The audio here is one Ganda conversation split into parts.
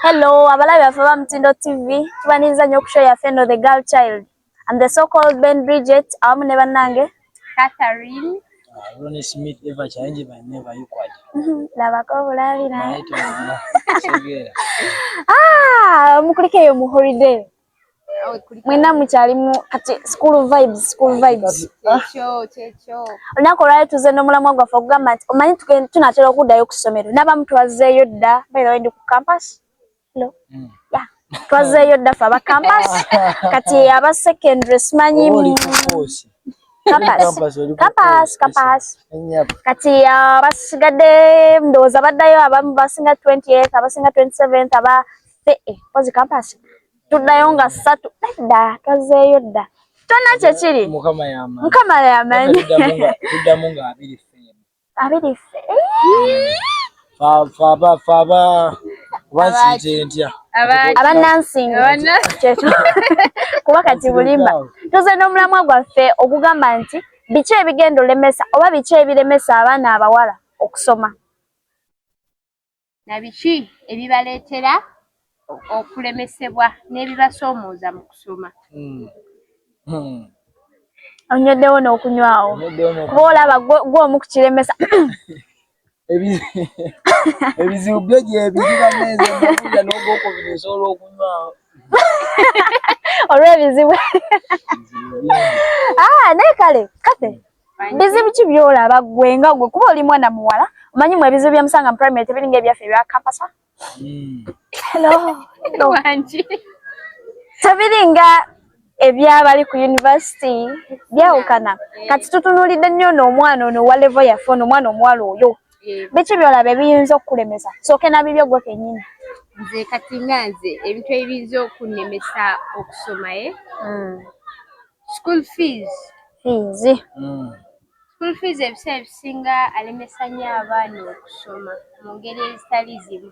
Hello, abalabi baffe Mtindo TV. Tubaniza nnyo okushow yaffe no the girl child. I'm the so-called Ben Bridget. Awamu ne bannange. Catherine. Ronnie Smith ever change by never you quite. Labako bulabi na. Mukulikeyo mu holiday. Mwina mukyali mu kati school vibes. Checho. Olunaku olwali tuze n'omulamwa gwaffe okugamba nti omanyi tunatera okuddayo ku ssomero. N'abamu twazeeyo dda beera wendi ku campus. Hello. Yeah. Twazeeyo dda ffe aba campus. Kati aba secondary simanyi campus. Kati abasigadde ndowooza baddayo abamu basinga 28th abasinga 27th aba pozi campus. Tuddayo nga 3 dda twazeeyo dda. Tonna kyekiri. Mukama yamanyi. Mukama yamanyi. Tuddamu nga 2 ffe. 2 ffe. Faba wasitentya. Abannansi. Kuba kati bulimba. Tuze n'omulamwa gwaffe okugamba nti biki ebigenda olemesa oba biki ebiremesa abaana abawala okusoma. Na biki ebibaleetera okulemesebwa n'ebibasoomooza mu kusoma. Onyoddewo n'okunywawo. Kuba olaba gw'omu ku kiremesa. Ebizibu byo gyebiri bameze n'okulya n'ogwokubiri osobola okunywawo. Olw'ebizibu. Naye kale kate bizibu ki by'olaba ggwe nga gwe kuba oli mwana muwala omanyi mu ebizibu bya Musanga primary tebiringa ebyaffe ebya kampasa. Hello. Tebiringa ebyabali ku university byawukana. Kati tutunuulidde nnyo n'omwana ono wa level yaffe ono omwana omuwala oyo. Biki by'olaba ebiyinza okulemesa sooke nabibyo gwe kennyini. Nze kati nga nze ebintu ebiyinza okunemesa okusoma school fees. School fees ebiseera ebisinga alemesa nnyo abaana okusoma mu ngeri ezitali zimu.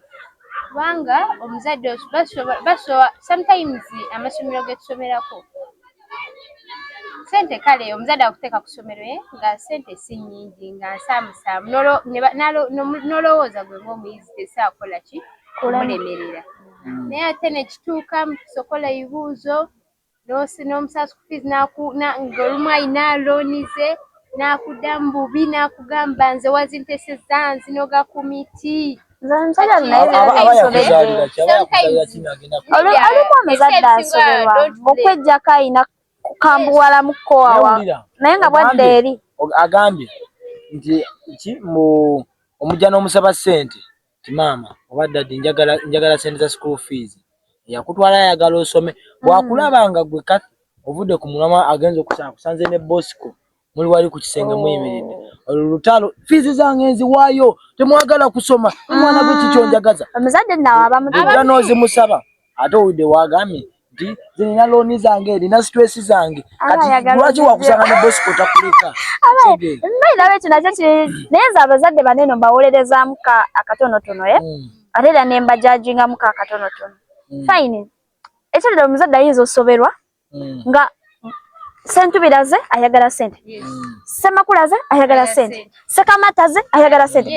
Kubanga omuzadde basobola sometimes amasomero ge tusomerako sente kale omuzadde akuteeka ku ssomero nga sente si nnyingi nga nsaamusaamu n'olowooza gwe ng'omuyizi tesaakola ki kumulemerera. Naye ate ne kituuka sokola ebibuuzo n'omusaa school fees ng'olumu ayina looni ze n'akuddamu bubi n'akugamba nze wazintesezza nzinoga ku miti. Olumu omuzadde asoberwa okweggyako ayina kukambuwala mu kkowawa naye nga bwadde eri. Agambye nti omujja n'omusaba ssente ti maama oba daddi njagala ssente za school fees yakutwala ayagala osome bwakulaba nga gwe kati ovudde ku mulamwa agenza okusanga kusanze ne Bosco muli wali ku kisenge muyimiridde olutalo fees zange nziwaayo temwagala kusoma omwana gwe kikyonjagaza omuzadde nawe abamujja n'ozimusaba ate owudde wagambye nti zirina looni zange erina stress zange kati lwaki wakusanga ne Bosco takuleka. Mbairaba ekyo nakyo kiri naye nze abazadde banene mbawolerezaamu akatonotono ate era ne mbajajingamu akatonotono. Fine ekyo omuzadde ayinza osoberwa nga Sentubiraze ayagala sente. Semakulaze ayagala sente. Sekamataze ayagala sente.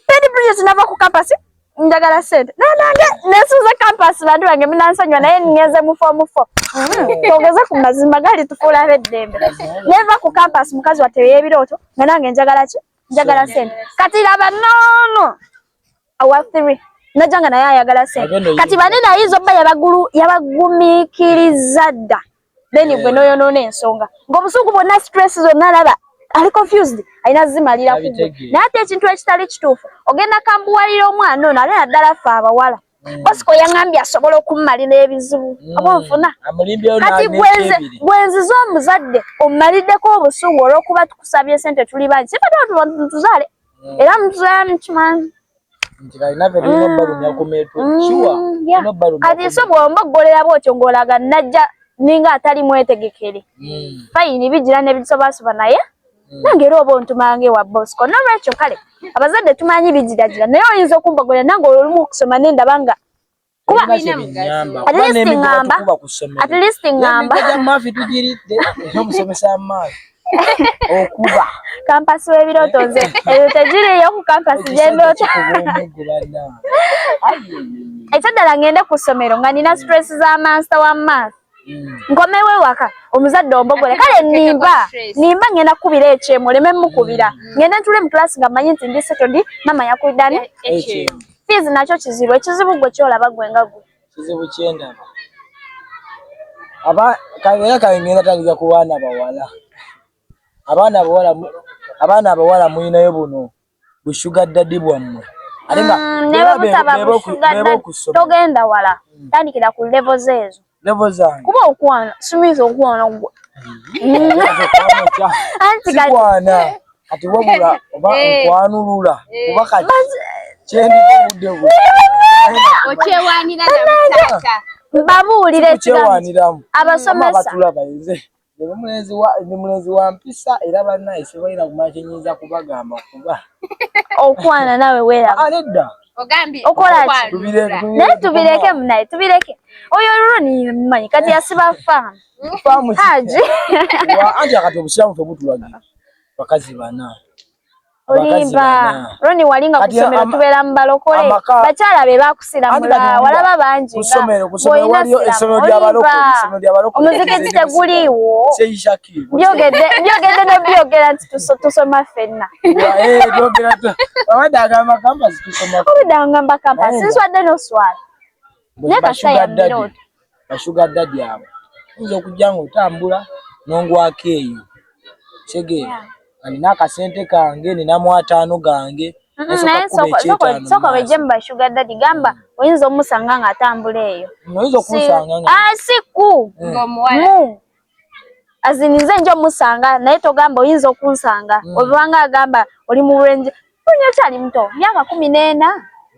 Pedi Bridget nava ku campus njagala sente. Nange nesuza campus bantu bange minansanywa naye ngeze mu form 4. Togeze ku mazima gali tufuula beddembe. Neva ku campus mukazi watewe ebiroto nga nange njagala ki? Njagala sente. Kati laba nono. Awa 3. Najanga naye ayagala sente. Kati banene ayizo bba yabagumikiriza dda. Then gwe noyonoona ensonga ng'obusungu bwonna stress zonna alaba ali confused ayina zimalira kugwe naye ate ekintu ekitali kituufu ogenda kambuwalira omwana ono ale naddala ffe abawala Bosco yaŋŋambye asobola okummalira ebizibu oba nfuna kati gwenziza omuzadde ommaliddeko obusungu olw'okuba tukusabye sente tuli bangi sifatwa tuzaale era mutuzaala mukimanyi kati so bw'omboggolera bw'otyo ng'olaga najja ninga atali mwetegekere. Fine bijira ne bisobasoba naye nange era oba ontumange wa Bosco n'olwekyo kale abazadde tumanyi bijiragira naye oyinza okumbagolera nange olumu okusoma nendabanga kuba at least ngamba okuba campus w'ebirooto nze eyo tegiriyo ku campus gy'endooto Ekyaddala ngende ku ssomero nga nina stress za master wa math. Nkomewe waka omuzadde ombogole kale nimba ngenda kubira ekyemu leme mukubira ngenda ntule mu class nga manyi nti ndi settled mama yakubidani ekyemu fees nakyo kizibu ekizibu gwe kyolaba gwe nga gwe kizibu kyendaba kagera ngenda tandika ku baana bawala abaana abawala muyinayo buno bushuga daddy bwammwe ate nga togenda wala tandikira ku levels ezo kuba okwana sumiza okwana gwe sikwana kati wabula oba nkwanulula kuba kati kyendikudde bwe okyewanira namutata babuulira ekyewaniramu abasomesa batulaba nze mulezi wa mpisa era bannaye sibalina kumanya kyenyiza kubagamba kuba okwana nawe weeraba nedda okola ki naye tubireke munaye tubireke oyo Ronnie mmanyi kati yasiba faamu haji anti akati obusiramu tebutulagira bakazi bana olimba Ronnie walinga ku ssomero tubeera mu balokole bakyala be bakusiramula walaba bangi omuzikiti teguliiwo byogedde nebyogera nti tusoma ffenna obudangamba kampasi sinswadde noswala naye kasaya mbirooto bashuga daddy abo oyinza okujja ng'otambula n'ongwako eyo kyegeera nina akasente kange nina mu 5 gange soko bejje mu bashuga daddy gamba oyinza omusanga ng'atambula eyo oyinza okumusanga siku azinize njo omusanga naye togamba oyinza okunsanga obanga agamba oli mu bulenje okyali muto myaka 14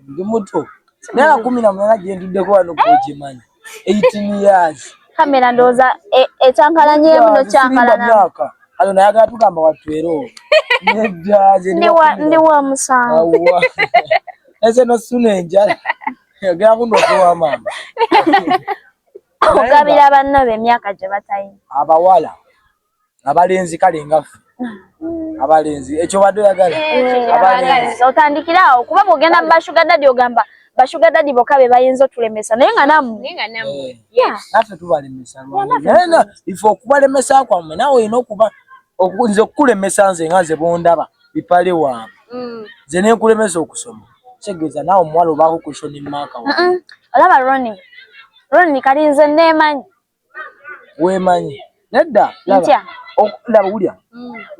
ndi muto myaka 18 gyenduddeko wano gwogimanyi 18 years kamera ndowooza ekyankalanyemu nokyankalana kalo nayagala tugamba watwero ndi wa musanvu ese nosuna enjala yagala kundokowa maama ogabira banno b'emyaka gye batayina abawala abalenzi kale ngaffe abalenzi ekyo badde oyagala otandikirawo kuba bw'ogenda mu bashuga daddy ogamba bashuga daddy bokka be bayinza otulemesa naye nga nammwe naffe tubalemesa naye ife okubalemesa kwammwe nawe olina okuba nze okukulemesa nze nga nze bondaba bipale waabwe nze nenkulemesa okusoma kitegeeza nawe omuwala obaako kushoni maaka olaba Ronnie kali nze neemanyi weemanyi nedda laba wulya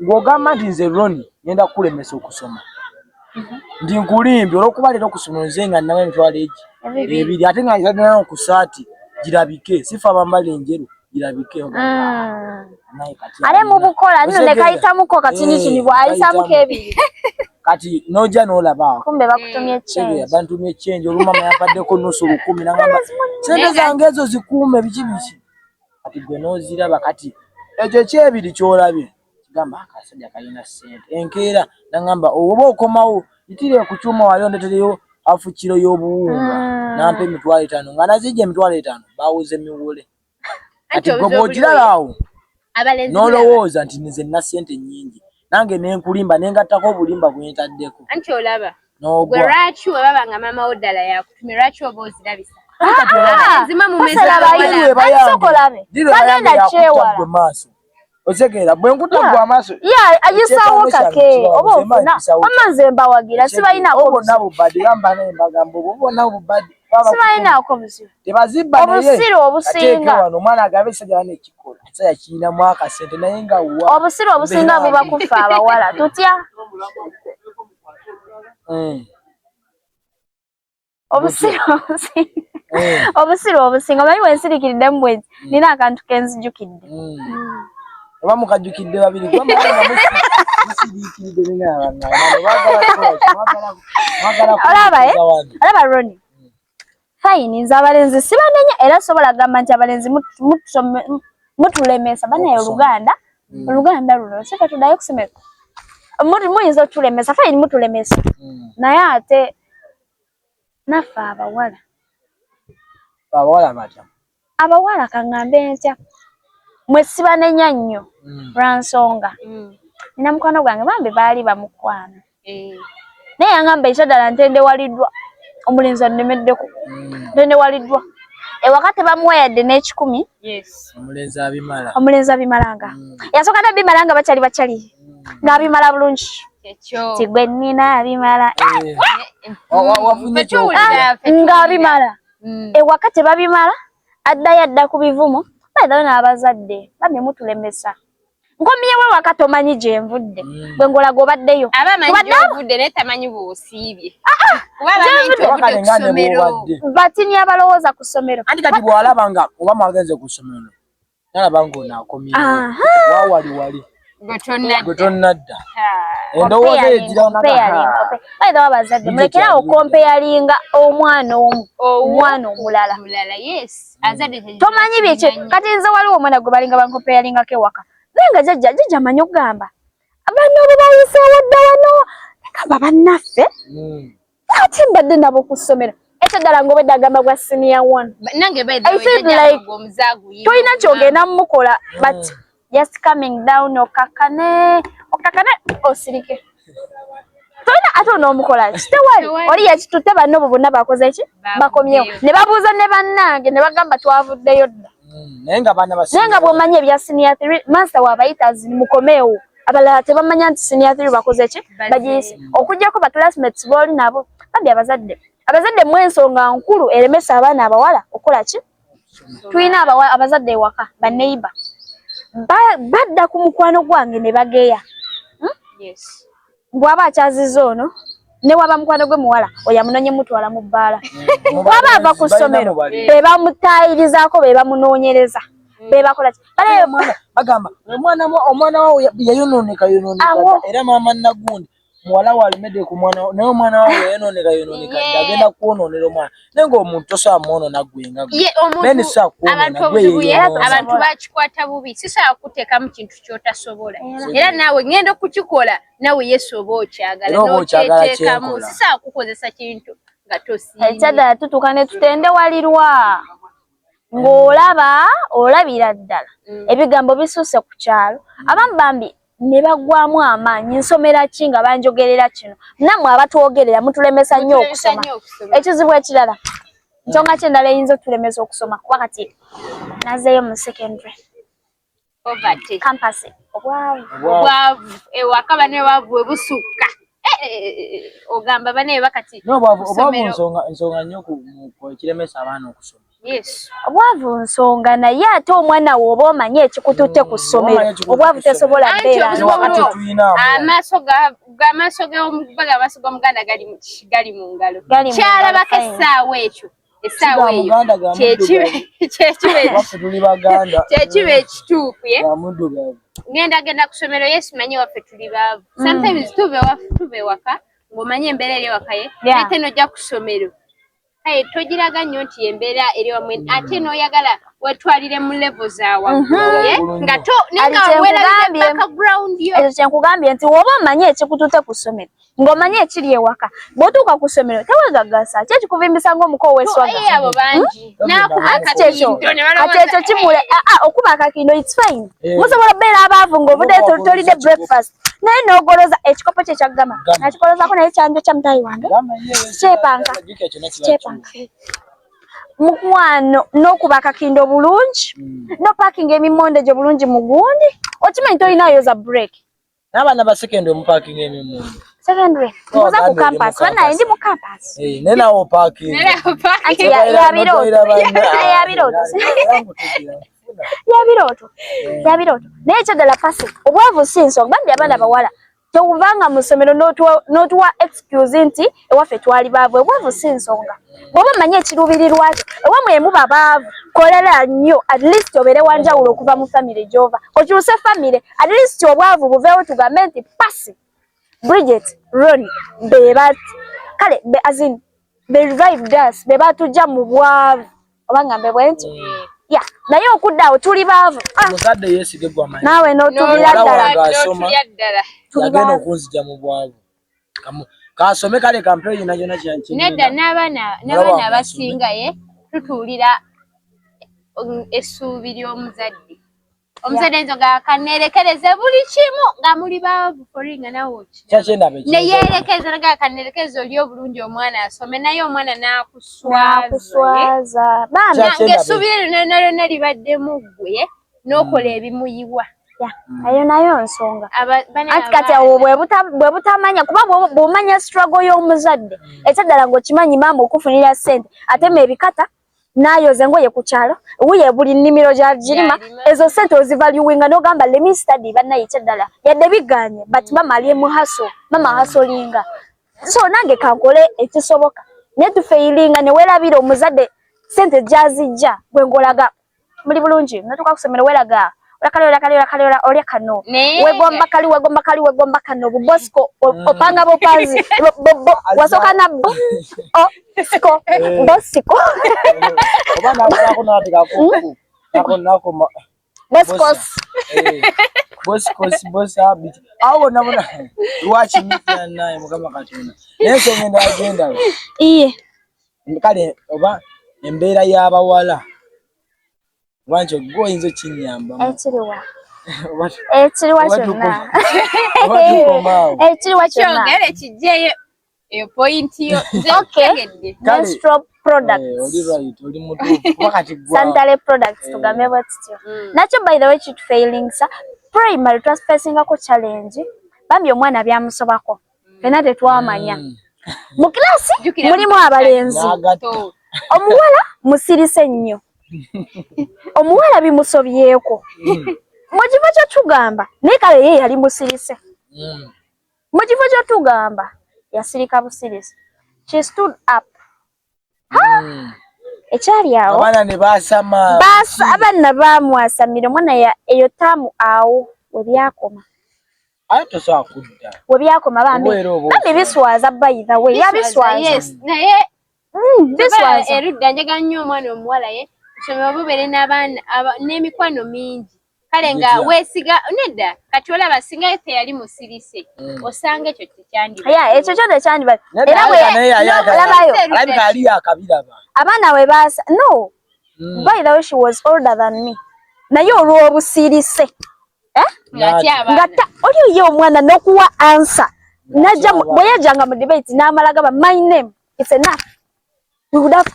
ng'ogamba nti nze Ronnie ngenda kukulemesa okusoma ndi nkulimbi olw'okuba leero okusoma nze nga nawe emitwalo egi ebiri ate nga nzadde ku saati girabike sifa bambala enjeru girabike ale mu bukola nno ne kayitamuko katini bw'ayisamuko ebiri kati n'ojja n'olaba kumbe bakutumye change bantumye change olumama yampaddeko nusu 10 nangamba sente zange ezo zikuume biki kati gwe n'oziraba kati ekyo kyebiri kyolabye kigamba akasajja kalina sente enkeera nangamba oba okomawo yitire ku kyuma wali ondetereyo afu kiro y'obuwunga nampa emitwalo 5 nga nazijja emitwalo 5 bawuze miwole ati gwe bw'ogiralawo n'olowooza nti nze nina sente nnyingi nange nenkulimba nengattako obulimba bwentaddeko anti olaba gwe lwaki webaba nga mama wo ddala yakutumye lwaki oba ozirabisa zima mu mesagenda kyewala maaso otegeera bwe nkutagwa amaaso agisawo kake oba ofuna amanze mbawagira sibalinaako bonna bubadde gamba naye mbagambo bonna bubadde sibalinaako buzibu tebazibba obusiru obusinga wano omwana agambe ekisajja nekikola ekisajja kirinamu akasente naye nga wa obusiru obusinga buba kufa abawala tutya obusiru obusinga omanyi wensirikiridde bwezi nina akantu kenzijukidde oba mukajjukidde babiri olaba Ronnie fayini nze abalenzi sibanenya era sobola gamba nti abalenzi mutulemesa banaye oluganda luno sife tuddayo kusomero muyinza otulemesa fayini mutulemesa naye ate naffe abawala kaŋŋambe ntya mwe sibanenya nnyo lwansonga nina mukwano gwange bambi baali bamukwano naye yangamba ekyaddala ntendewaliddwa omulenzi annemeddeko nene waliddwa ewaka tebamuwa yadde n'ekikumi omulenzi abimalanga yasooka n'abimalanga bakyali ng'abimala bulungi tigwe nnina abimala ng'abimala ewaka tebabimala adda ku bivumo baadayo n'abazadde bamye mutulemesa nkomyewo ewaka tomanyi gye nvudde bwe ngolaga obaddeyo batini abalowooza ku ssomero anti kati bw'alaba nga oba mwagenze ku ssomero nalaba ng'onaakomyewo wawali gwe tonnadda endowooza egira abazadde mulekerawo kompeyalinga omwana omulala tomanyi biki kati nze waliwo omwana gwe balinga bankompeyalingako ewaka naye nga jjajja amanyi okugamba banno bwe bayiseewo dda wano agamba bannaffe ate mbadde nabo ku ssomero ekyo ddala ng'obedde agamba gwa senior 1 tolina kyogenda mumukola but just coming down okakane osirike tolina ate onoomukola kitewali oli yakitutte banno bo bonna bakoze ki bakomyewo ne babuuza ne bannange ne bagamba twavuddeyo dda naye nga bw'omanyi ebya senior 3 master waabayitazi mukomeewo abalala tebamanya nti senior 3 bakoze ki bagiyise okugyako ba classmates booli nabo bambi abazadde mu ensonga nkulu eremesa abaana abawala okola ki tulina abazadde ewaka baneiba badda ku mukwano gwange ne bageya bw'aba akyazizza ono ne waba mukwano gwe muwala oyo amunonye mutwala mu bbaala bw'aba ava ku ssomero be bamutaayirizaako be bamunoonyereza be bakola ki bagamba omwana wawo yayonooneka era maama nagundi muwala walemedde ku mwana naye omwana wawe yayonooneka agenda kwonoonera omwana naye ng'omuntu tosobola mwonoona gwenga abantu bakikwata bubi sisobola kuteekamu kintu kyotasobola era naawe ngenda okukikola naawe yesoba okyagala n'okyeteekamu sisobola kukozesa kintu nga tosiimye ekyaddala tutuuka ne tutendewalirwa ng'olabira ddala ebigambo bisuuse ku kyalo abamu bambi ne bagwamu amaanyi nsomera ki nga banjogerera kino nammwe abatwogerera mutulemesa nnyo okusoma ekizibu ekirala nsonga kyendala eyinza otulemesa okusoma kuba kati nazeeyo mu secondary campus obwavu ewaka bane bavu ebusukka ogamba bane bakati nsonga nnyo kiremesa abaana okusoma obwavu nsonga naye ate omwana wo oba omanyi ekikututte ku ssomero obwavu tesobola mbeera amaaso g'omuganda gali mu ngalo kyalabako essaawa ekyo essaawa eyo kyekiba ekituufu genda ku ssomero yesu manyi waffe tuli baavu sometimes tuba ewaka ng'omanyi embeera eri ewaka ye ate nojja ku ssomero togiraga nnyo nti embeera eri wamwe ate n'oyagala wetwalire mu levo zaawagguye nga werabire background yo ekyo kyenkugambye nti woba omanyi ekikututte ku ssomero ng'omanyi ekiri ewaka bw'otuuka ku ssomero teweegagasa ki ekikuvimbisa ng'omuko abo bangi kati ekyo kimule okuba akakindo its fine musobola okubeera abaavu ng'obudde tolidde breakfast naye n'ogoloza ekikopo kye kyaggama nakikolozaako naye kyanjo kya mutayi wange kyepanka mukwano n'okuba akakindo bulungi n'opaakinga emimonde gyo bulungi mu gundi okimanyi tolinayoza break n'abaana ba secondary omupaakinga emimonde secondary nkoza ku campus banaye ndi mu campus naye nawe opaakinga yabirooto naye ekyaddala pasi obwavu si nsonga bambi abaana bawala tewuvanga mu ssomero n'otuwa excuse nti ewaffe twali baavu obwavu si nsonga bw'oba omanyi ekiruubirirwakyo ewamwe muba baavu kolera nnyo at least obeere wanjawulo okuva mu famire gy'ova okyuse famire at least obwavu buveewo tugambe nti pasi Bridget Ron kale azin they revived us be batujja mu bwavu obanga mbe bwenti naye okudda awo tuli baavu muzadde yeesige gwamanyi naawe n'otubira ddala yagenda okunzija mu bwavu kasome kale kampeeyi nakyona nedda n'abaana abasinga tutuulira essuubi ly'omuzadde Omuzadde nzoga kanerekereze buli kimu nga muli baavu foringa nawo ki. Ne yerekeza nga kanerekeza oli obulungi omwana asome naye omwana n'akuswaza. Bana ngesubire lyonna libadde muggwe n'okola ebimuyiwa. Ayo nayo nsonga. Ati kati awo bwe butamanya kuba bw'omanya struggle y'omuzadde. Ekyaddala ng'okimanyi maama okufunira ssente atema ebikata n'ayoza engoye ku kyalo wuye buli nnimiro gy'agirima ezo ssente ozivaluwinga n'ogamba let me study bannaye ekyaddala yadde biganye but mama ali mu haso mama hasolinga so nange kankole ekisoboka ne tufeilinga ne werabira omuzadde ssente gy'azijja gwe ngolaga muli bulungi natuka kusomera weraga Olakale olya kano. Wegomba kali kano bosco opanga bopazi wasoka na siko bosiko. Obana ako natika kuku. Nako bosa biti. Awo nabona lwachi mita naye mugamba katuna. Yeso ngenda agenda. Iye. Kale oba embeera y'abawala. Wancho goyinzo kinyamba. Ekiriwa kyonna. Ekiriwa kyonna. Kyogere kijjeyo eyo point yo. Okay. Menstrual products. Oli right, oli mutuufu. Wakati gwa. Sanitary products tugambe bwatityo. Nakyo by the way chit failing sa primary facing ako challenge. Bambi omwana byamusobako. Fena tetwamanya. Mu class mulimu abalenzi. Omuwala musirise nnyo. Omuwala bimusobyeko. Mukivo kyo tugamba naye kale ye yali musirise. Mukivo kyo tugamba yasirika busirise. She stood up. Ekyali awo abana ne basama abana bamwasamira omwana eyo tamu awo we byakoma. Ato so akudda. We byakoma bambi biswaza by the way yabiswaza. Yes naye biswaza erudda njaga nnyo omwana omuwala ye kusoma bubere n'abaana n'emikwano mingi kale nga weesiga nedda kati olaba singa efe yali musirise osanga ekyo tekyandi ekyo kyo tekyandi era bwelabayo alabika ali akabiraba abaana we baasa no by the way she was older than me naye olw'obusirise ngata oli ye omwana n'okuwa answer najja bwe yajjanga mu debate n'amala gaba my name it's enough we would have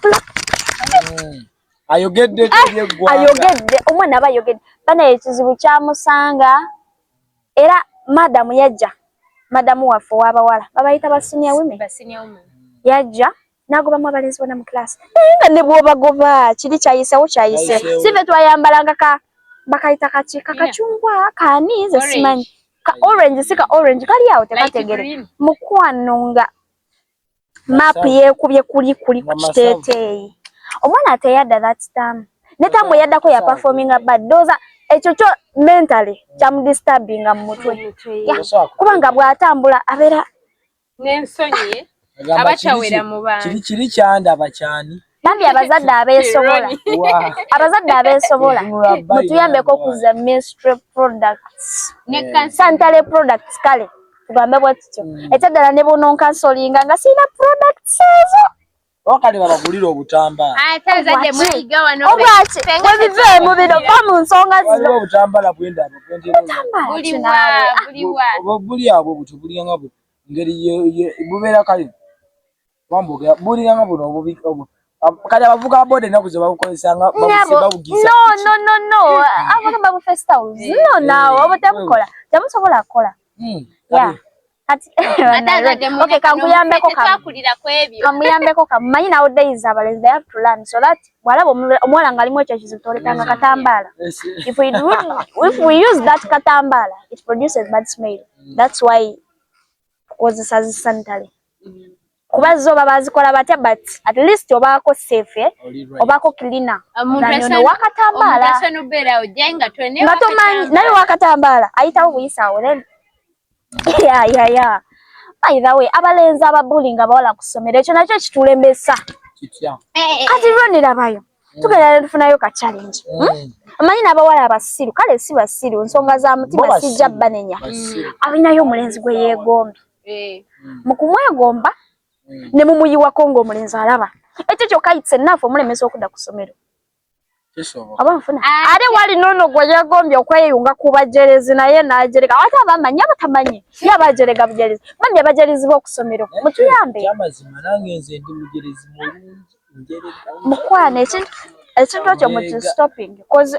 ayogedde omwana aba ayogedde bana ekizibu kyamusanga era madamu yajja madamu waffe w'abawala babayita ba senior women yajja n'agobamu abalenzi bonna mu class nga ne bw'obagoba kiri kyayisewo kyayise sive twayambalanga bakayita kakacungwa kaani nze simanyi ka orange si ka orange kali awo tekategere mukwano nga mapu yeekubye kuli ku kiteeteeyi. Omwana ateyadda that time. Netamu yaddako ya performing bad doza ekyo kyo mentally disturbing mu mutwe. Kubanga bw'atambula abeera n'ensonyi abachawera mu bana. Kiri kyandaba cyane. Bambi abazadde abeesobola. Abazadde abeesobola. Mutuyambeko kuza menstrual products. Sanitary products kale. Tugambe bwatityo. Ekyaddala ne bono kansolinga nga sina products ezo. Wakali babagulira obutambala. Atazadde mwayiga wano. Obwaki webive mu bino bamu nsonga zino. Obutambala bwenda buli abo butubuli nga bwo. Ngeri bubeera kali. Wamboga buli nga buno obubi. Kali abavuga bode nakuze babukozesanga babugisa. No. Abaga babu first house. No now obutebukola. Tebusobola kola. Yeah. Okay, kankuyambeko kamumanyi nowadays abalenzi they have to learn so that walaba omwana ngalimu ekyo kizibu toletanga katambala. If we use that katambala it produces bad smell. That's why kozesa sanitary. Kuba zo babazikola batya but at least obako safe obako cleaner. Nano wakatambala. Omugaso nubera ojenga twene wakatambala. Nayo wakatambala ayitawo buyisawo then. Yeah. By the way, abalenzi ababullying abawala kusomera ekyo nakyo kitulembesa. Kati ronera bayo. Tugenda tufunayo ka challenge. Amanyi n'abawala abasiru kale si basiru nsonga za mutima sijja banenya. Alinayo omulenzi gwe yeegomba. Mu kumwegomba ne mumuyiwako ng'omulenzi alaba. Ekyo kyokka it's enough omulemesa okudda ku ssomero. abanfuna ate wali nono gwe yagombye okweyunga ku bajerezi naye najereka ate abamanyi abatamanye yabajereka bujerezi bandi abajerezi b'okusomero mutuyambe kyamazima nange nze ndi mujerezi mulungi njereka mukwana ekintu ekyo muti stopping cause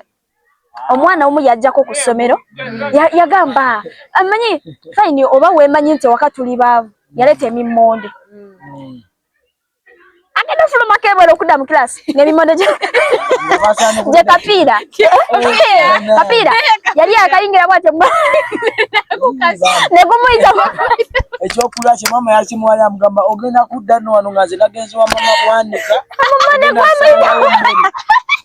omwana omu yajjako ku ssomero yagamba amanyi fine oba wemanyi nti waka tuli baavu yaleeta emimmonde agenda fuluma kebwera okudda mu kilasi n'emimmonde gye kapiira kapiira yali akayingira bwatyo negumuyita ekyokulya kye mama yakimuwali amugamba ogenda kudda nno wano nga nze nagenzi wa mama bwanika emimmonde gwamuyita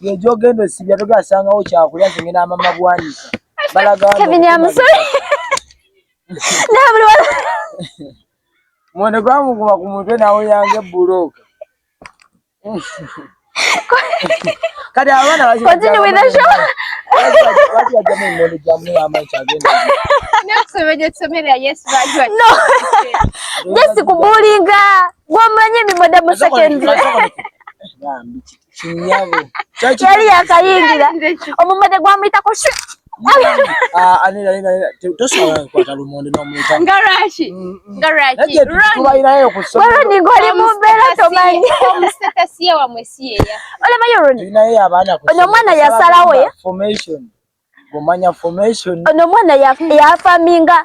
yegyogenda osibya togasangawo kyakulya zingenda mama bwanika Kevin amusore nabuli wala mwone gwamukuba ku mutwe nawe yange buloka kati abana continue with the show wati wajame mwone jamu ya machi agenda Tusomera Yesu bajwa no desi kubulinga gwamanye mimoda mu secondary kinyabo yali yakayingira omumade gwamuyitako shu anira tosobola kukwata lumonde n'omuyita ngarashi tubayirayo ku ssomero Roni ngoli mu mbeera tomanyi omustatasiye wamwe siyeya olemayo Roni tulinayo abaana ku ono omwana yasalawo ya formation gomanya formation ono omwana yafaminga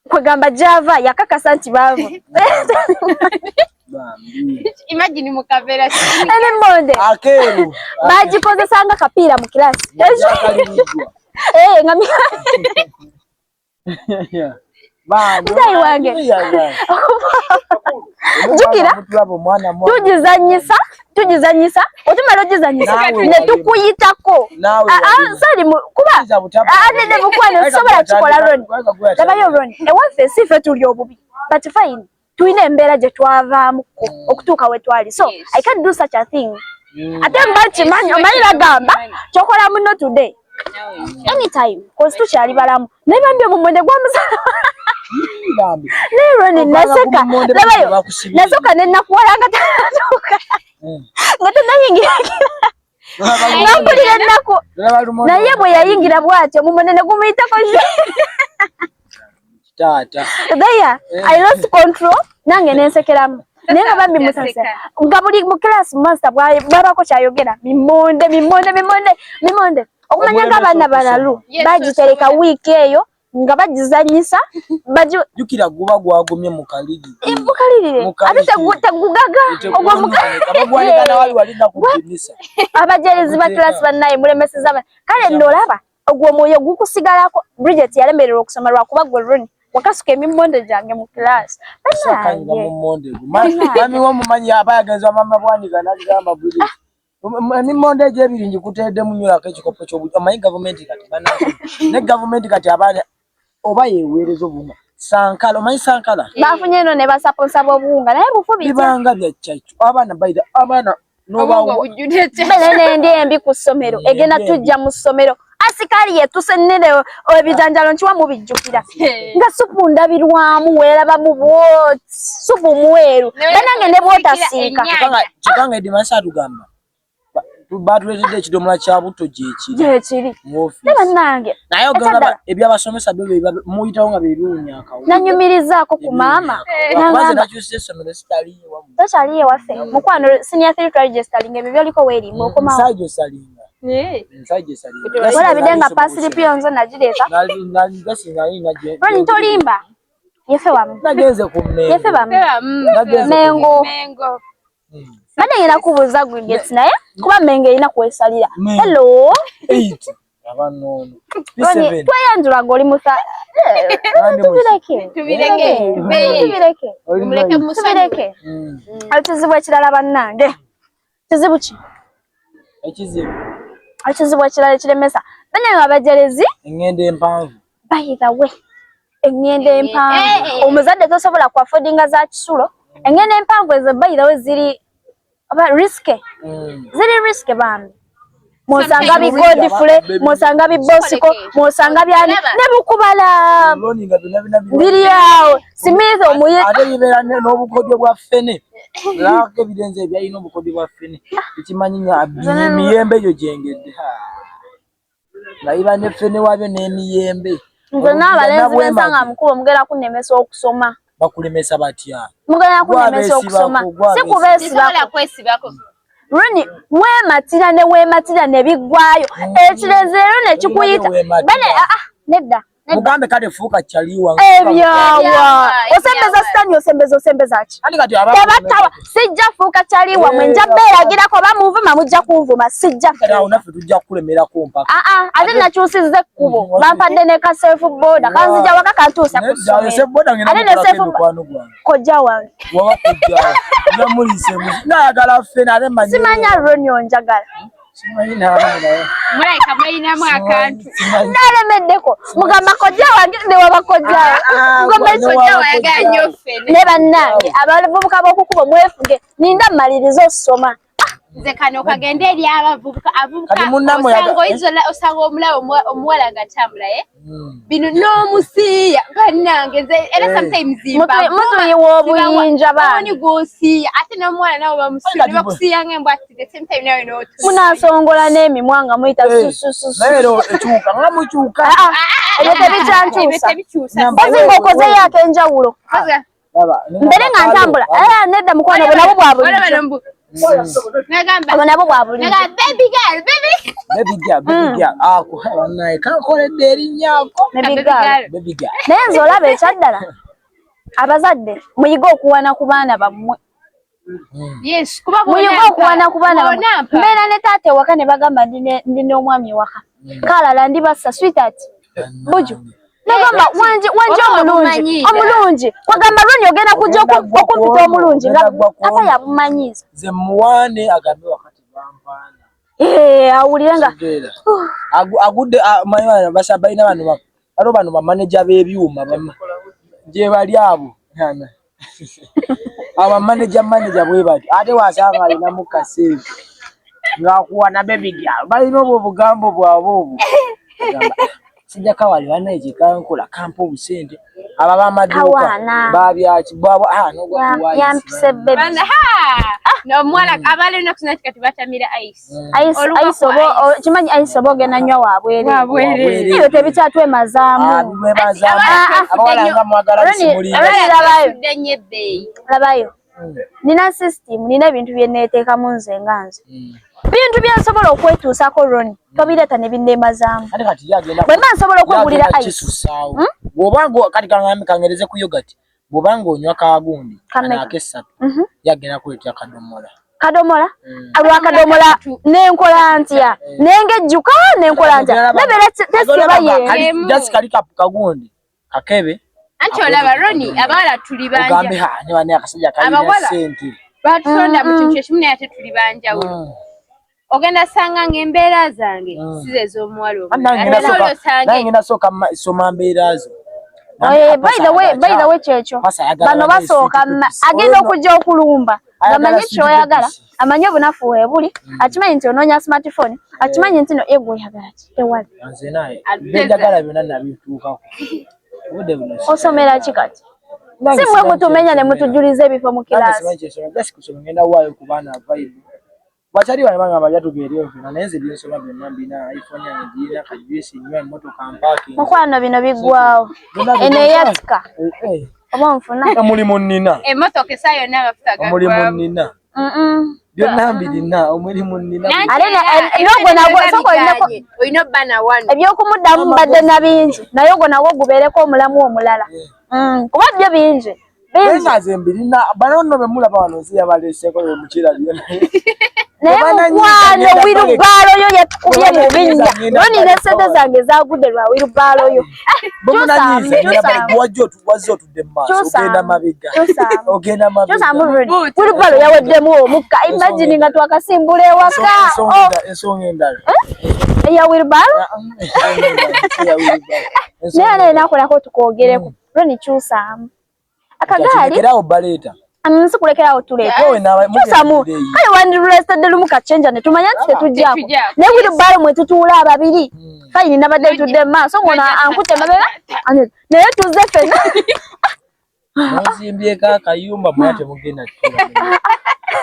kwegamba java yakakasa nti baavu imagine mukavera emimmonde akeru bagikozesanga kapiira mu kilasi nga mutayi wange jukira tugizanyisa otumala ogizanyisa ne tukuyitako kuba nene mukwano sobola kikola Roni labayo Roni ewaffe si ffe tuli obubi but fine tulina embeera gye twavaamuko okutuuka we twali so I can't do such a thing ate mbakimanyi omanyi bagamba kyokola muno today anytime cause tukyali balamu naye bambi omummonde gwamusala naye Roni naseka labayo nasooka nenakuwala nga tanatuuka nga tenayingira nampulira ennaku naye bwe yayingira bw'atyo omummonde ne gumuyitako tata there I lost control nange nensekeramu naye nga bambi musase nga buli mu class master bwabako kyayogera mimmonde okumanya ng'abaana balalu bagitereka wiiki eyo nga bagizanyisa jukira guba gwagumye mukaliri ate tegugaga abajerezi ba class bannaye mulemeseza kale nolaba ogwo omwoyo gukusigalako Bridget yalemererwa okusoma lwakuba gwe Roni wakasuka emimmonde gyange mu class mami womumanyi abayagenzi mama bwanika nagamba Bridget emimmonde egyebiri njikuteedde munywako ekikopo ky'obujo amanyi gavumenti kati ne gavumenti kati abaana oba yeweereza obuma sankala omanyi sankala bafunye eno ne basaponsa b'obuwunga naye bufubi bibanga bya kyakyo abaana bayita abaana nobanendi embi ku ssomero egenda tujja mu ssomero asikali yetusennere ebijanjalo nkiwa mubijjukira nga supu ndabirwamu weeraba mu bwoti supu mweru banange ne bwotasiika kikanga edimasa atugamba batuletedde ekidomola kya buto gyekiri ne bannange naye ogamba ebyabasomesa byo muyitawo nga bebiwunya akawo nanyumirizaako ku maama tokyaliyo ewaffe mukwano senior 3 twaregistering ebyo byoliko weerimba okomawo walabidde nga pasiri piyonzo nagireeta Roni tolimba yefe wamu yefe bamu mengo bade ngenda kubuuza Bridget naye kuba Mengo erina kwesalira hello tweyanjula ng'oli musa tubireke ekizibu ekirala bannange kizibu ki ekizibu ekirala ekiremesa bane nga abajerezi engendo empanvu by the way engendo empanvu omuzadde tosobola ku affordinga za kisulo engendo empanvu ezo by the way ziri riske ziri riske bambi Mosanga bi Godfrey, mosanga bi Bosco, mosanga byani ne bukubala. Biri yawo. Simizo omuye. Ate bibera n'obukodyo bwa ffene. Lako ebidenze byalina obukodyo bwa ffene. Ekimanyi nya miyembe yo jengedde. Naiba ne ffene wabyo n'emiyembe. Nze n'abalenzi bensanga mukulu mugera kunemesa okusoma. Bakulemesa batya? Mugera kunemesa okusoma. Kwesibako. Runi wematira ne bigwayo. Ekirezero ne kikuyita. Bane nedda. Mugambe kale fuuka chaliwa. Ebyawa. Osembeza ki? Tebatawa. Sijja fuuka chaliwa mwenja beeragira ko bamuvuma mujja kunvuma sijja. Kale unafe tujja kulemera ko mpaka. Ate nakyusizze kubo. Bampadde ne ka self border. Kanzija waka kantuusa ku ssomero. Self border ngena mukwano gwange. Kojja wange. Wawa kojja. Nga mulise mu. Nayagala ffene ate manyi. Simanya Ronnie onjagala. Simanyi nawe. Mulaika mwayinamu akantu. Nalemeddeko. Mugamba kojja wange ne wabakojja. Ngombe kojja wayagala nnyo ffene. Ne bannange abavubuka b'okukuba mwefuge ninda mmalirizo osoma. Nze kano kagende eri abavubuka osanga omulawo omuwala nga tambula bino n'omusiiya bannange nze era sometimes mutuyiwa obuyinja baani gw'osiiya ate n'omuwala nawe bamusiiya ne bakusiiya ng'embwatire the same time nawe n'otusiiya munansongola n'emimwa nga muyita susususu leero ekyuka nga mukyuka ebyo tebikyankyusa bazinga okozeyo ak'enjawulo mbere nga ntambula nedda mukwano bwe nabo bwa bulijjo nabo bwa bulijjo baby girl ako naye kankoledde erinnyako baby girl naye nze olaba ekyaddala abazadde muyiga okuwana ku baana bammwe muyiga okuwana ku baana bammwe mbeera ne taata ewaka ne bagamba ndi n'omwami ewaka kalala ndibassa sweetheart buju nagamba wanje omulungi wagamba Ronnie ogenda kujja okumpita omulungi ate yabumanyiiza nze muwaane agambe wakati bampaana awulire nga agudde mayana basabalina bano bamaneja b'ebyuma gye bali abo abamaneja bwe bati ate wasanga alinamu kaseevu ng'akuwana baby girl balina obwo obugambo bwabwe obwo sijja kawali bana ekikankola kampa obusente aba bamaduuka babyaki bwabwe yampise baby n'omuwala abalina kusina kati batamira ice kimanyi ice oba ogenda nnyo wabwereere ebyo tebikyatwemazaamu abawala nga mwagala abasudde nnyo ebbeeyi labayo nina system nina ebintu bye neeteekamu nze nga nze bintu byensobola okwetuusako Ronnie tobireeta ne binneemazaamu bwe mba nsobola okwegulira ice bw'obanga kati kangereze ku yogati bw'obanga onywa kaagundi ak'essatu yagenda kuleetera kadomola lwakadomola nenkola ntya nengejjuka nenkola ntya nebera tesiba just kali kagundi kakebe anti olaba Ronnie abawala tuli banja ogambe ne bane akasajja kalina ssente batutonda mu kintu ekimu naye ate tuli banjawulo ogenda sanga ng'embeera zange size ez'omuwala nange nasooka soma mbeera zo by the way kyekyo bano basooka agenda okujja okulumba ngamanyi kyoyagala amanyi obunafu weebuli akimanyi nti onoonya smartphone akimanyi nti no ego oyagala ki tewali nze naye benjagala byonna nabituukako obudde buno osomera ki kati si mwe mutumenya ne mutujuliza ebifo mu kiraasi ngenda waayo ku baana vibe wakyali bano bagamba jatugeereyo fena naye nze byensoma byonna mbina iphone yange girina kajuisi nywa emmotoka mpaaki mukwano bino biggwawo eno eyatika oba nfuna mulimu nnina emmotoka esa yonna amafuta omulimu nnina byonna mbirina omulimu nnina olina obba na wano ebyokumuddamu mbadde na bingi naye ogwo nagwo gubeereko omulamu omulala kuba byo bingi bengaze mbirina banono bemulaba wano nziya baleeseko mukirabyo naye mukwano wirubaalo yo yatukubye mu binnya Ronnie ne ssente zange zagudde lwa wirubaalo yo wazze otudde mu maaso ogenda mabega wirubaalo yaweddemu omukka imagine nga twakasimbula ewaka ensonga endala eya wirubaalo naye naye nakolako tukwogereko Ronnie kyusaamu akagaali erawo baleeta Amansi kulekerawo tuleeta. Tusamu. Kale wandirulesitadde lumu kachenja ne tumanya nti tetujjaako. Ne wheelbarrow mwe tutuula ababiri. Fine nabadde tudde maaso ng'ono ankute mabega. Naye tuzze ffenna. Mwazimbyeko akayumba mwate mugenda tutuula.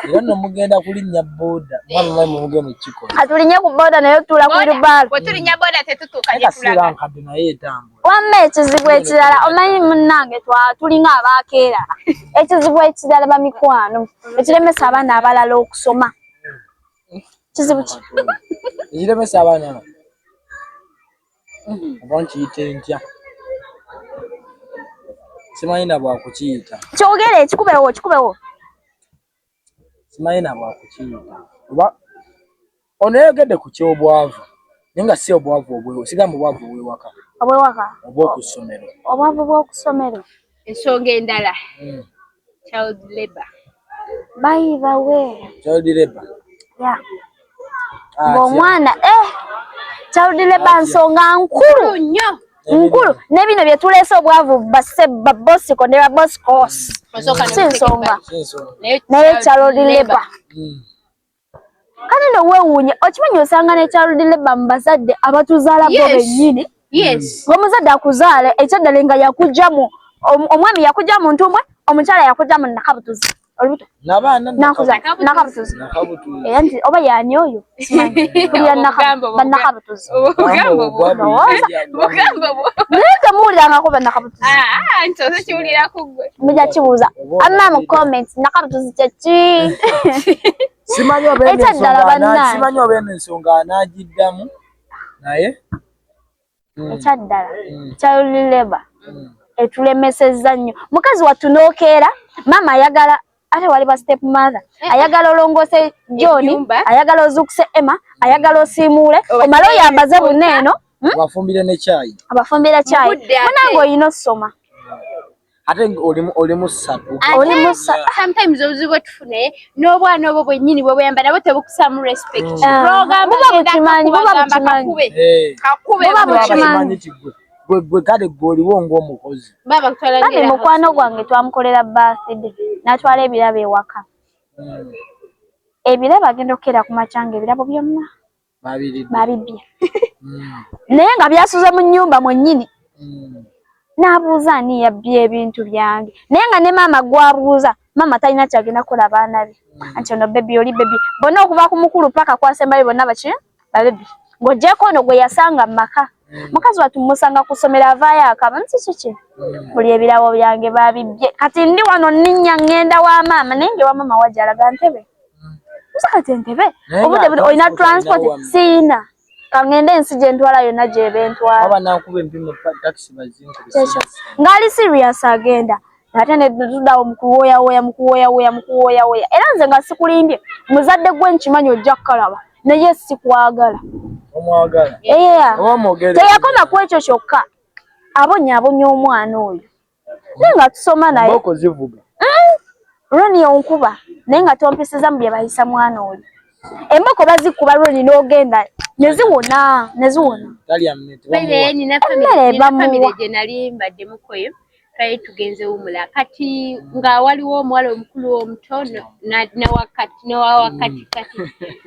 Era nno mugenda kulinnya booda. Mama mugenda mu kikola. Atulinnya ku booda naye tutuula ku wheelbarrow. Bwe tulinnya booda tetutuuka gye tulaga. Nkadde naye etambula. Wamma ekizibu ekirala omanyi munnange tulinga abaakeera. Ekizibu ekirala bamikwano ekiremesa abaana abalala okusoma. Kizibu ki? Ekiremesa abaana oba nkiyite ntya? Simanyi na bwakukiyita. Kyogere kikubewo. Simanyi na bwakukiyita. Oba onayogedde ku kyobwavu naye nga si obwavu obwewo sigamba obwavu obwewaka. Obwewaka. Obw'okusomero. Obwavu bw'okusomero. Ensonga endala. Child labor. By the way. Child labor. Yeah. Ng'omwana child labor nsonga nkulu nnyo. Nkulu n'ebino bye tuleese obwavu babossiko ne babosikos. Si nsonga. Naye child labor. Kale no weewuunye okimanyi osanga ne child labor mu bazadde abatuzaala bo bennyini. Yes. Ng'omuzadde akuzaala ekyaddala nga yakugjamu omwami yakugjamu ntumbwe omukyala yakugjamu nakabutuzi. Olubuto. N'abaana nakabutuzi. Era nti oba yaani oyo simanyi. Kulya nakabutuzi. Naye muwulirangako bannakabutuzi. Nti ozo kiwulirako ggwe. Mujja kibuuza. Amma mu comments nakabutuzi kye ki? Simanyi oba eno ensonga anaagiddamu naye ekyaddala child labor etulemesezza nnyo. Mukazi wattu n'okeera maama ayagala ate wali ba step mother ayagala olongoose John ayagala ozukuse Emma ayagala osiimuule omala oyambaze buneeno abafumbire ne chai munange oyina osoma ate olimu ssatu. Sometimes obuzibu bwe tufune n'obwana obwo bwennyini bwe buyamba nabo tebukusaamu respect. Gwe kale gw'oliwo ng'omukozi. Kale mukwano gwange twamukolera birthday n'atwala ebirabo ewaka. Ebirabo agenda okukeera ku macanga ebirabo byonna babibbye. Naye nga byasuze mu nnyumba mwennyini. N'abuuza ani yabbye ebintu byange. Naye nga ne maama gwabuuza maama talina kyagenda kukola baana be. Anti ono bebi oli bebi. Bonna okuva ku mukulu paka kwasembayo bonna baki babebi. Ng'oggyeko ono gwe yasanga mu maka. Mukazi wattu musanga kusomera avaayo akaba nti kiki buli ebirabo byange babibbye. Kati ndi wano nninnya ngenda wa maama naye nge wa maama wajjalaga ntebe. Musa kati entebe obudde olina transport siina. Kangende ensi gye ntwala yonna gy'eba entwala. Aba nakuba empimo taxi bazinkubisa. Ngali serious agenda. Ate ne tuddawo mukuwooya. Era nze nga sikulimbye. Muzadde gwe nkimanyi ojja kukalaba. Naye sikwagala. Omwagala. Teyakoma ku ekyo kyokka. Abonya omwana oyo. Naye nga tusoma naye. Mboko zivuga. Roni onkuba. Naye nga tompisiza mu bye bayisa mwana oyo. Emboko bazikuba Roni n'ogenda. Neziwona. Talya mmete. Bale nina family gye nali mbadde mukoyo. Twali tugenze wumula. Kati nga waliwo omuwala omukulu omuto na wakati.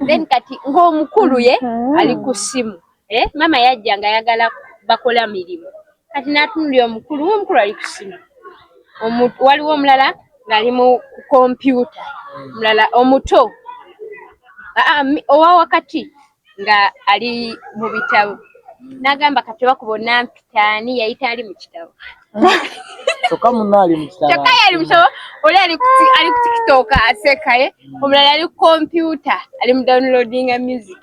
Then kati ng'omukulu ye ali ku ssimu. Mama yajja nga ayagala bakola mirimu. Kati n'atunulira omukulu ali ku ssimu. Waliwo omulala ng'ali mu kompyuta. Mulala omuto. Owa wakati nga ali mu bitabo. Nagamba kati bakubona mpitaani yayita ali mu kitabo. Kyokka munno ali mu kitabo. Kyokka yali mu kitabo. Oli ali ku TikTok asekaye. Omulala ali ku kompyuta ali mu downloadinga music.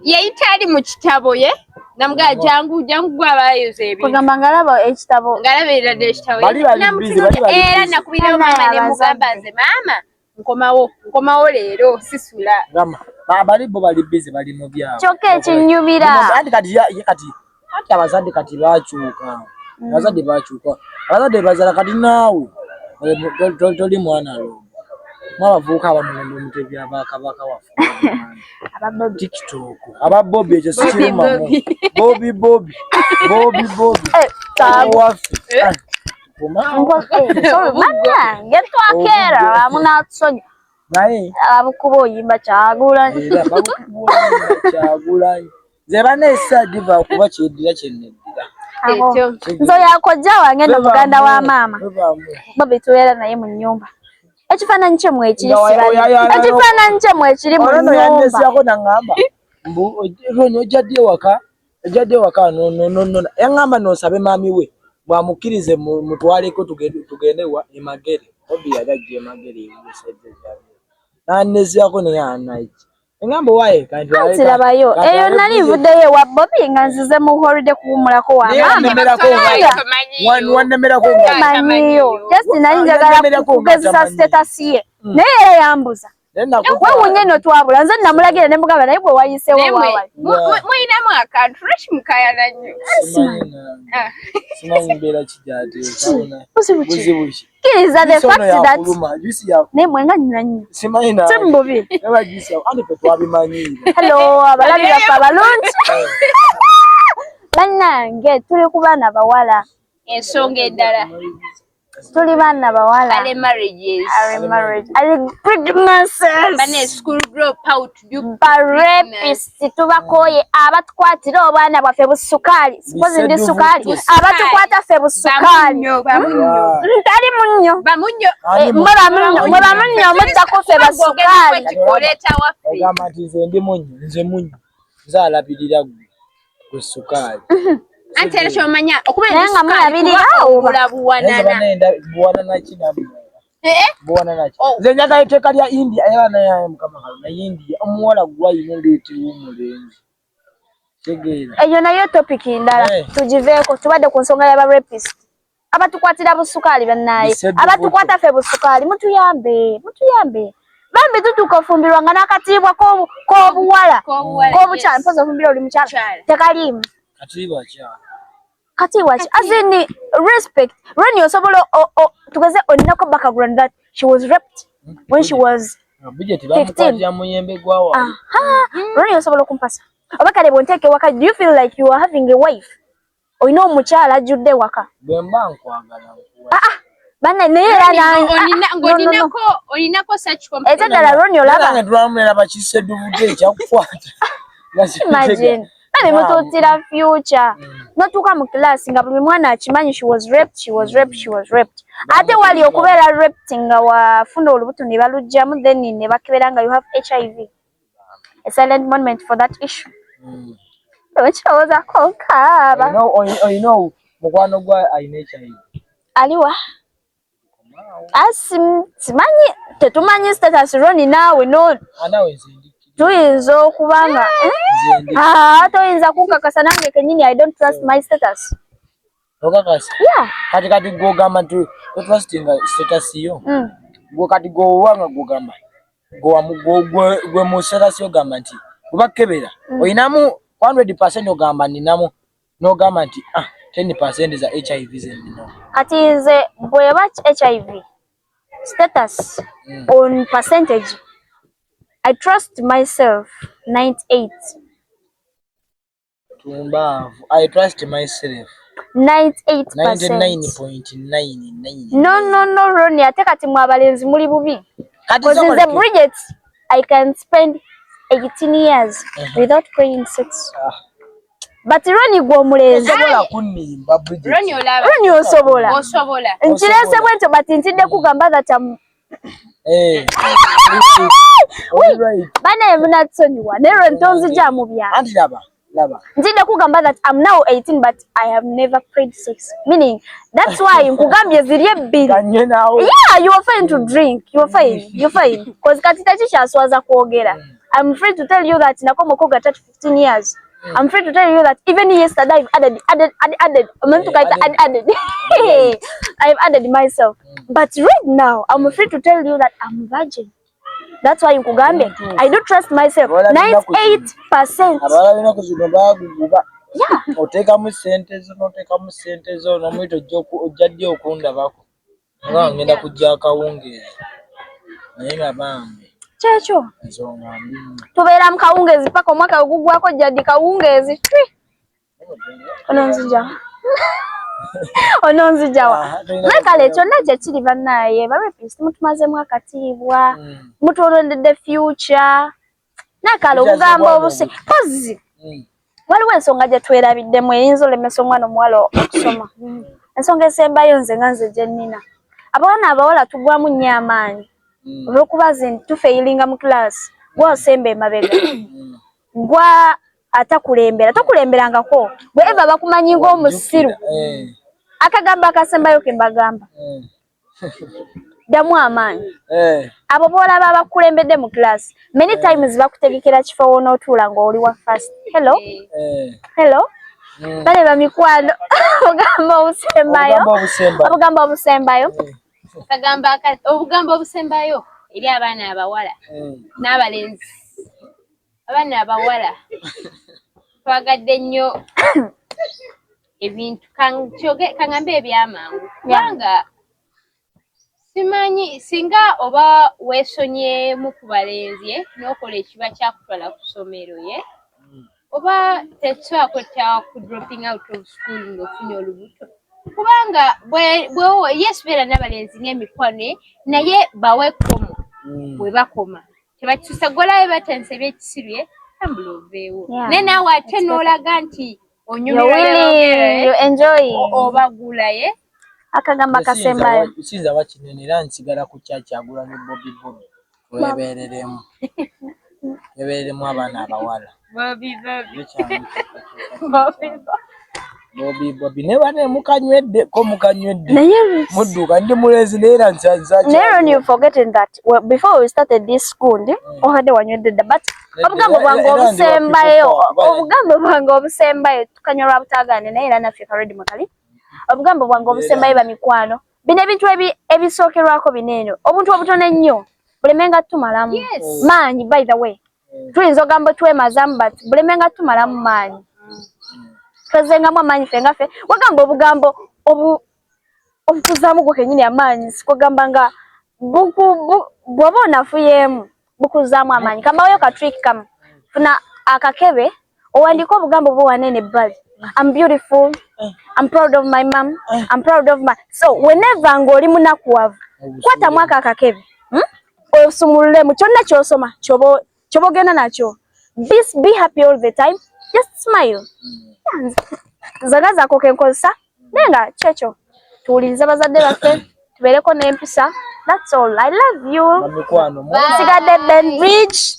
Yayita ali mu kitabo ye. Namugaa jangu gwabayoza ebintu. Kugamba ngalaba ekitabo. Ngalaba ekitabo. Era nakubira mama ne mugamba nze maama. Nkomawo leero sisula. Gamba bali busy bali mu byabo. Kyokka ekinyumira. Kati abazadde kati baakyuka. Abazadde bazala kati naawe toli mwana lo. Mwabavuuka abamulembe omutebi abakabaka wafu. TikTok. Aba Bobby ekyo sikirimu. Bobby. Manya, get to a care, I'm not so. Abukubo yimba Kyagulanyi. Kyagulanyi. Zebanessa diva kuba kyedira kyenedira. Nzo yakojja wange no muganda wa maama. Bobi tubeera naye mu nnyumba. Ekifaananyi kye mwe ekiri sibali. Ekifaananyi kye mwe ekiri mu nnyumba. Ono yandesyako nangamba. Ojjadde waka no. Yangamba nosabe maami we. Bwamukkirize mutwaleko tugende wa Emagere. Bobi yagajja Emagere y'ebisedde byawe. Nannezyako ne yanaiki. Engamba waye kanti waye. Sirabayo. Eyo nali nvuddeyo wa Bobi nga nzize mu holiday kuwumulako wa maama. Wannemerako manyiyo. Just nali njagala kugezesa status ye. Naye yambuza. Wewe nyeno twabula nze namulagira ne mugamba naye bwe wayiseewo waawali. Muyinamu akantu fresh mukayana nnyo. Simanyi mbeera kijate kaona. Buzibuki. Kiriza the fact that ne mwenga nyina nnyo. Simanyi na. Simbubi. Eba juice yawo andi pe twabimanyira. Hello abalabira abalungi. Bannange tuli ku baana bawala. Ensonga eddala. Tuli baana bawala. Ale marriages. Ale pregnancies. Bane school drop out. Rapist tubakoye abatukwatira obwana bwaffe busukaali. Suppose ndi sukaali. Abatukwata ffe busukaali. Ntali munnyo. Bamunyo. Mba munnyo muttako ffe basukaali. Ogamba nti nze ndi munnyo, nze munnyo. Nze alabirira gwe sukaali. Antera kyomanya okubeera nga mulabirirawo buwanana kinamu. Buwanana ki. Nze njagala etteeka lya India era naye mukama kalu na India omuwala gwayina leetiwo omulenzi. Tegeera. Eyo nayo topic ndala tugiveeko tubadde ku nsonga y'aba rapist. Abatukwatira busukaali bannaye. Abatukwata ffe busukaali mutuyambe. Bambi tutuuka ofumbirwa nga n'akatiibwa k'obuwala. K'obukyala mpozi ofumbira oli mukyala. Tekaliimu. Katiibwa ki? As in respect. Ronnie osobola tugeze olinako background that she was raped when she was 15. Ronnie osobola okumpasa. Oba kale bw'onteeka ewaka, do you feel like you are having a wife? Olina omukyala ajjudde ewaka. Bwe mba nkwagala. Bana naye era olinako such company. Ekyadala Ronnie olaba. Nga twamulera bakisse duvudde ekyakukwata. Imagine. Nani mutuutira future. Notuuka mu class nga buli mwana akimanyi she was raped. Ate wali okubeera raped nga wafuna olubuto ne balugjamu then ne bakebera nga you have HIV. A silent moment for that issue. Okirowoza ko kaaba. Oyina mukwano gwa ayina HIV. Aliwa. Simanyi tetumanyi status Ronnie naawe no. Anawe nzindi. Tuyinza okubanga toyinza kunkakasa nange kenyini I don't trust my status. Okakasa? Yeah. Kati gwogamba nti totrustinga status yo. Gwe kati gwowanga gwogamba. Gwe mu status yo gamba nti kubakebera. Oyinamu 100% ogamba ninamu n'ogamba nti 10% za HIV zendino. Kati nze bweba HIV status on percentage I trust myself 98. Tumbavu. I trust myself 98%. 99.99. No, Ronnie. Ate kati mwabalenzi muli bubi. Because in the Bridget, I can spend 18 years without praying sex. But Ronnie gwo mulenzi. Ronnie olaba. Ronnie osobola. Nkirese bwento but ntidde kugamba that Bana emunatsonyiwa nero ntonzija mu bya. Anti laba. Ntidde kugamba that I'm now 18 but I have never prayed sex. Meaning that's why nkugambye ziri ebbiri. Yeah, you are fine to drink. You're fine. Because kati takikyaswaza kwogera. I'm free to tell you that nakomo koga 15 years. I'm free to tell you that even yesterday I've added myself. But right now I'm free to tell you that I'm virgin. That's why Nkugambe, I don't trust myself. 98%. Yeah. Oteka mu sente zo na mwito ojjadde okunda bako. Nga ngenda kujja akawungezi. Naye nga bambi. Kyekyo. Tubeera mu kawungezi paka omwaka ogugwako jjaddi kawungezi. Ono nzija. ononzijawa nakale kyonna kyekiri bannaye barepist mutumazemu akatiibwa mutolondedde future nakale obugambo obuse pozi waliwo ensonga gye twerabiddemu eyinza olemesa omwana omuwala okusoma ensonga esembayo nze nga nze gye nnina abawana abawala tugwamu nnyo amaanyi olw'okuba nti tufeyiringa mu kilaasi gwe osemba emabega gwa atakulembera tokulemberangako bwe eva bakumanyi ng'omusiru akagamba akasembayo ke mbagamba ddamu amaanyi abo boolaba abakulembedde mu kilaasi many times bakutegekera kifo wonootuula ng'oli wa first hello baleba mikwano obugambo obusembayo obugambo obusembayo eri abaana abawala n'abalenzi abaana abawala twagadde nnyo ebintu kangambe ebyamangu kubanga simanyi singa oba weesonyeemu ku balenzi n'okola ekiba kyakutwala ku ssomero ye oba tekisobola kwetaawa ku dropping out of school ng'ofunye olubuto kubanga yes beera n'abalenzi ng'emikwano naye bawekkomo bwe bakoma tebakisusa gwolabe batense ebyekisirye tambula oveewo naye naawe ate n'olaga nti onyumirwa obagulaye akagamba kasembayo kisinza wakinene era nsigala ku kyakyagula ne Bobby webereremu abaana abawala Bobby ne bane mukanywedde ko mukanywedde mudduka ndi mulezi neera nsanza Neron, you forgetting that before we started this school ohade wanywedde dda but obugambo bwange obusembayo tukanywa butagane naye era naffe karedi makali obugambo bwange obusembayo bamikwano bino ebintu ebisookerwako bineeno obuntu obutono ennyo bulemenga tumalamu maanyi by the way tuyinza ogamba twemazamu but bulemenga tumalamu maanyi twezengamu amaanyi fenga ffe wagamba obugambo obukuzaamu gwo kenyini amaanyi sikugamba nga bw'oba onafuyemu bukuzaamu amaanyi kambawoyo ka trick kamu funa akakebe owandiika obugambo bwo wanene ebbali I'm beautiful, I'm proud of my mom, I'm proud of my so whenever ng'oli munakuwavu kwatamu akakebe osumululemu kyonna ky'osoma ky'oba ogenda nakyo be happy all the time just smile zonna zaako kenkozesa naye nga kyekyo tuwulirize bazadde baffe tubeereko n'empisa that's all I love you sigadde Ben Bridge